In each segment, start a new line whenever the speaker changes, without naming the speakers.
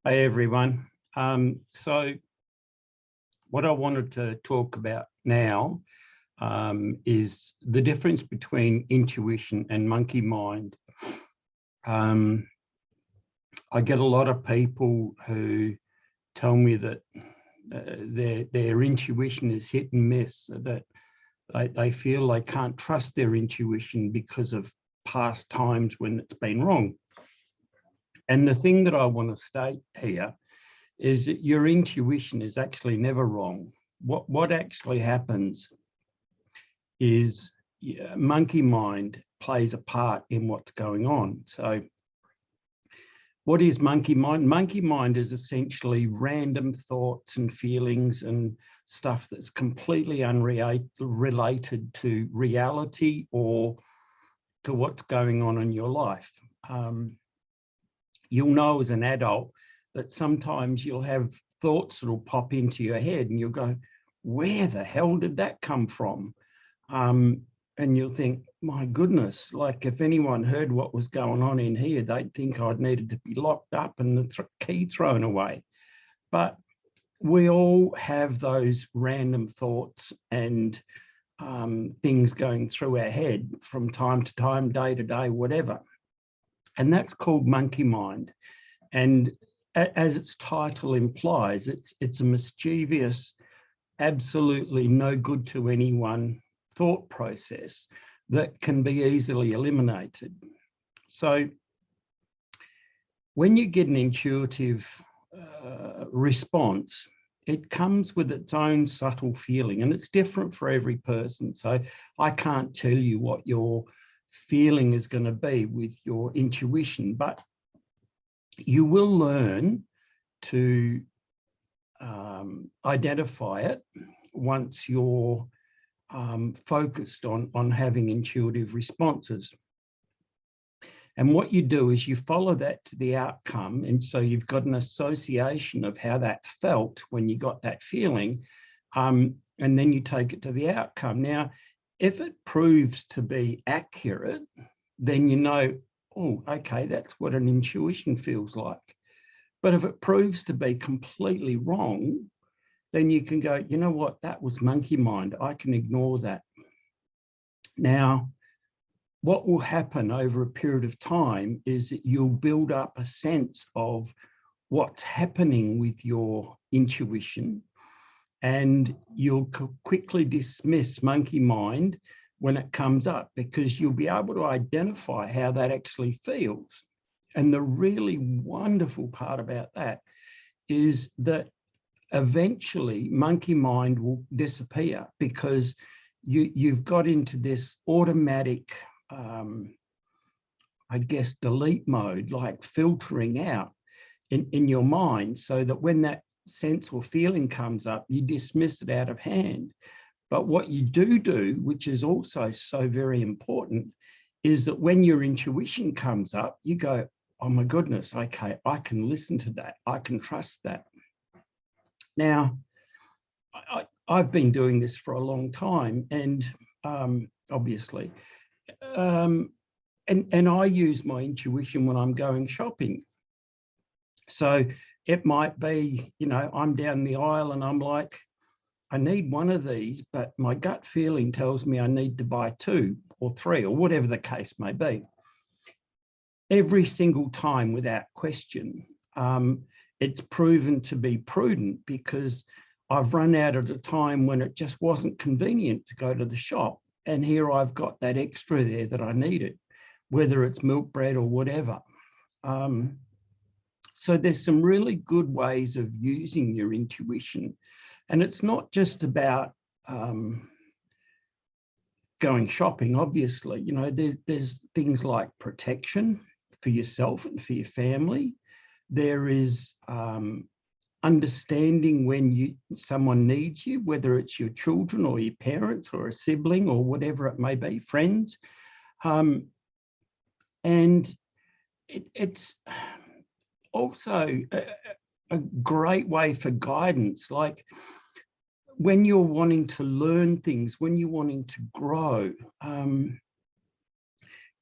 Hey everyone. So what I wanted to talk about now is the difference between intuition and monkey mind. I get a lot of people who tell me that their intuition is hit and miss, that they feel they can't trust their intuition because of past times when it's been wrong. And the thing that I want to state here is that your intuition is actually never wrong. What actually happens is monkey mind plays a part in what's going on. So what is monkey mind? Monkey mind is essentially random thoughts and feelings and stuff that's completely unrelated to reality or to what's going on in your life. You'll know as an adult that sometimes you'll have thoughts that'll pop into your head and you'll go, where the hell did that come from? And you'll think, my goodness, like if anyone heard what was going on in here, they'd think I'd needed to be locked up and the key thrown away. But we all have those random thoughts and things going through our head from time to time, day to day, whatever. And that's called monkey mind. And as its title implies, it's a mischievous, absolutely no good to anyone thought process that can be easily eliminated. So when you get an intuitive response, it comes with its own subtle feeling and it's different for every person. So I can't tell you what your feeling is going to be with your intuition, but you will learn to identify it once you're focused on having intuitive responses. And what you do is you follow that to the outcome. And so you've got an association of how that felt when you got that feeling. And then you take it to the outcome. Now, if it proves to be accurate, then you know, oh, okay, that's what an intuition feels like. But if it proves to be completely wrong, then you can go, you know what, that was monkey mind. I can ignore that. Now, what will happen over a period of time is that you'll build up a sense of what's happening with your intuition, and you'll quickly dismiss monkey mind when it comes up because you'll be able to identify how that actually feels. And the really wonderful part about that is that eventually monkey mind will disappear because you've got into this automatic, I guess, delete mode, like filtering out in your mind, so that when that sense or feeling comes up, you dismiss it out of hand. But what you do, which is also so very important, is that when your intuition comes up, you go, oh my goodness, okay, I can listen to that. I can trust that. Now, I've been doing this for a long time, and obviously, and I use my intuition when I'm going shopping. So it might be, you know, I'm down the aisle and I'm like, I need one of these, but my gut feeling tells me I need to buy 2 or 3 or whatever the case may be. Every single time without question, it's proven to be prudent because I've run out at a time when it just wasn't convenient to go to the shop. And here I've got that extra there that I needed, whether it's milk bread or whatever. So there's some really good ways of using your intuition. And it's not just about going shopping, obviously. You know, there's things like protection for yourself and for your family. There is understanding when someone needs you, whether it's your children or your parents or a sibling or whatever it may be, friends. And it's also a great way for guidance, like when you're wanting to learn things, when you're wanting to grow,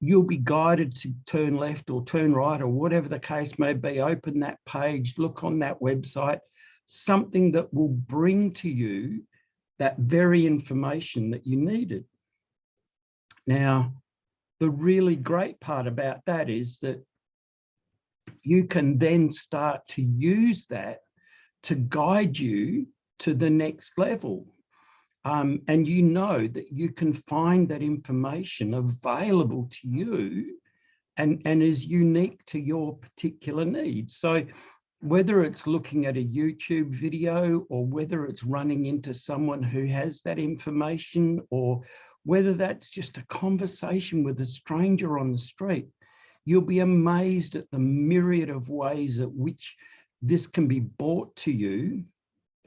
you'll be guided to turn left or turn right or whatever the case may be. Open that page, look on that website, something that will bring to you that very information that you needed. Now, the really great part about that is that you can then start to use that to guide you to the next level. And you know that you can find that information available to you and is unique to your particular needs. So whether it's looking at a YouTube video or whether it's running into someone who has that information, or whether that's just a conversation with a stranger on the street, you'll be amazed at the myriad of ways at which this can be brought to you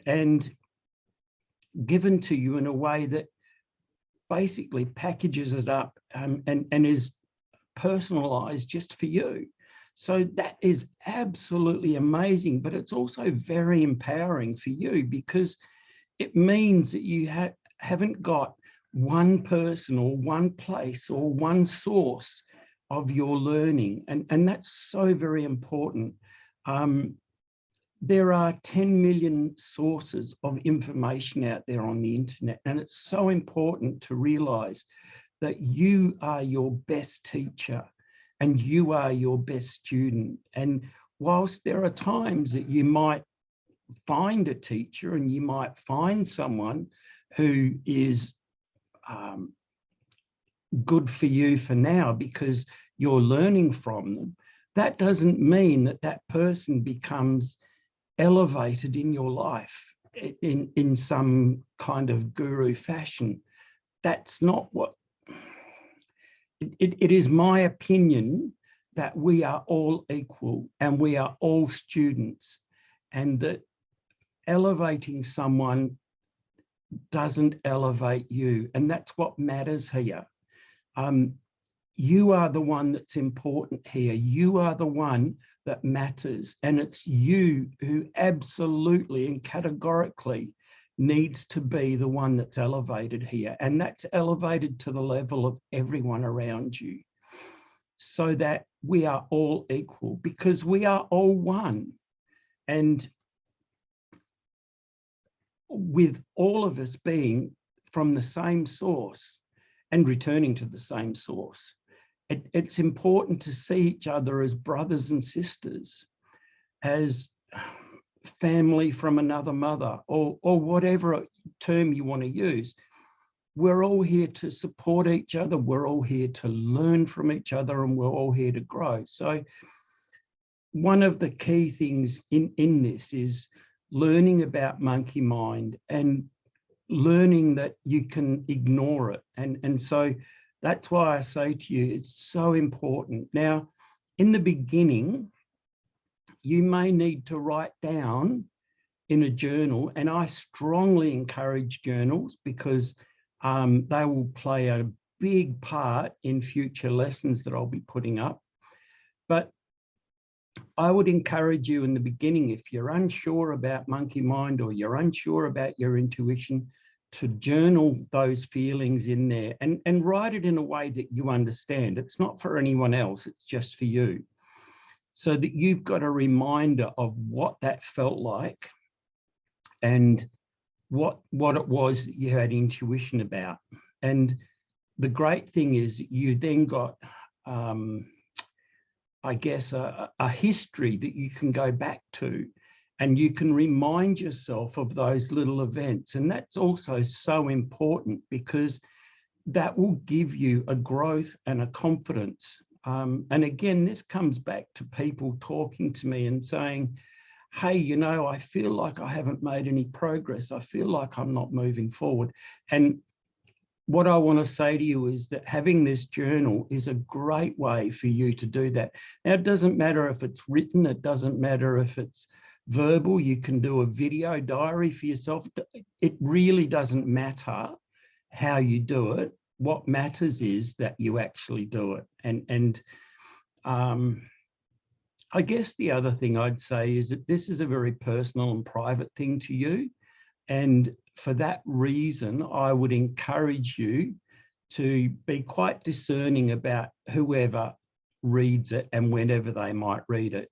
and given to you in a way that basically packages it up and is personalized just for you. So that is absolutely amazing, but it's also very empowering for you, because it means that you haven't got one person or one place or one source of your learning. And that's so very important. There are 10 million sources of information out there on the internet, and it's so important to realize that you are your best teacher and you are your best student. And whilst there are times that you might find a teacher and you might find someone who is good for you for now because you're learning from them, that doesn't mean that that person becomes elevated in your life in some kind of guru fashion. That's not what it is. My opinion that we are all equal and we are all students, and that elevating someone doesn't elevate you, and that's what matters here. You are the one that's important here. You are the one that matters, and it's you who absolutely and categorically needs to be the one that's elevated here, and that's elevated to the level of everyone around you, so that we are all equal, because we are all one. And with all of us being from the same source and returning to the same source, it's important to see each other as brothers and sisters, as family from another mother, or whatever term you want to use. We're all here to support each other. We're all here to learn from each other, and we're all here to grow. So one of the key things in this is learning about monkey mind and learning that you can ignore it. And so that's why I say to you, it's so important. Now, in the beginning, you may need to write down in a journal, and I strongly encourage journals, because they will play a big part in future lessons that I'll be putting up. But I would encourage you in the beginning, if you're unsure about monkey mind or you're unsure about your intuition, to journal those feelings in there and write it in a way that you understand. It's not for anyone else, it's just for you. So that you've got a reminder of what that felt like and what it was that you had intuition about. And the great thing is you then got, I guess, a history that you can go back to, and you can remind yourself of those little events. And that's also so important, because that will give you a growth and a confidence. And again, this comes back to people talking to me and saying, hey, you know, I feel like I haven't made any progress. I feel like I'm not moving forward. And what I want to say to you is that having this journal is a great way for you to do that. Now, it doesn't matter if it's written, it doesn't matter if it's verbal, you can do a video diary for yourself. It really doesn't matter how you do it. What matters is that you actually do it. And I guess the other thing I'd say is that this is a very personal and private thing to you. And for that reason, I would encourage you to be quite discerning about whoever reads it and whenever they might read it.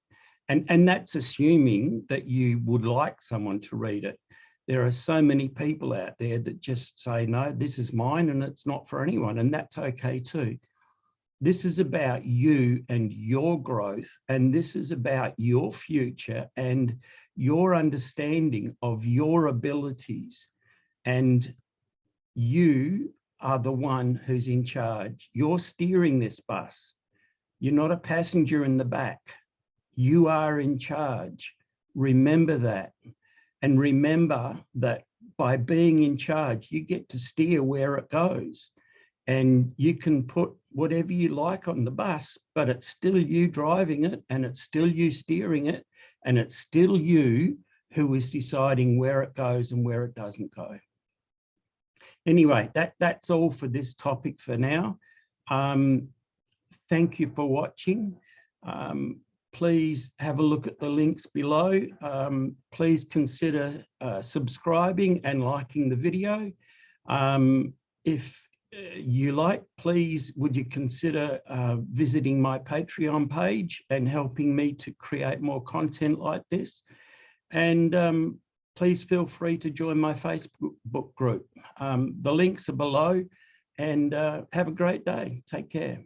And that's assuming that you would like someone to read it. There are so many people out there that just say, no, this is mine and it's not for anyone, and that's okay too. This is about you and your growth, and this is about your future and your understanding of your abilities. And you are the one who's in charge. You're steering this bus. You're not a passenger in the back. You are in charge. Remember that. And remember that by being in charge, you get to steer where it goes. And you can put whatever you like on the bus, but it's still you driving it, and it's still you steering it, and it's still you who is deciding where it goes and where it doesn't go. Anyway, that's all for this topic for now. Thank you for watching. Please have a look at the links below. Please consider subscribing and liking the video. If you like, please would you consider visiting my Patreon page and helping me to create more content like this. And please feel free to join my Facebook group. The links are below, and have a great day. Take care.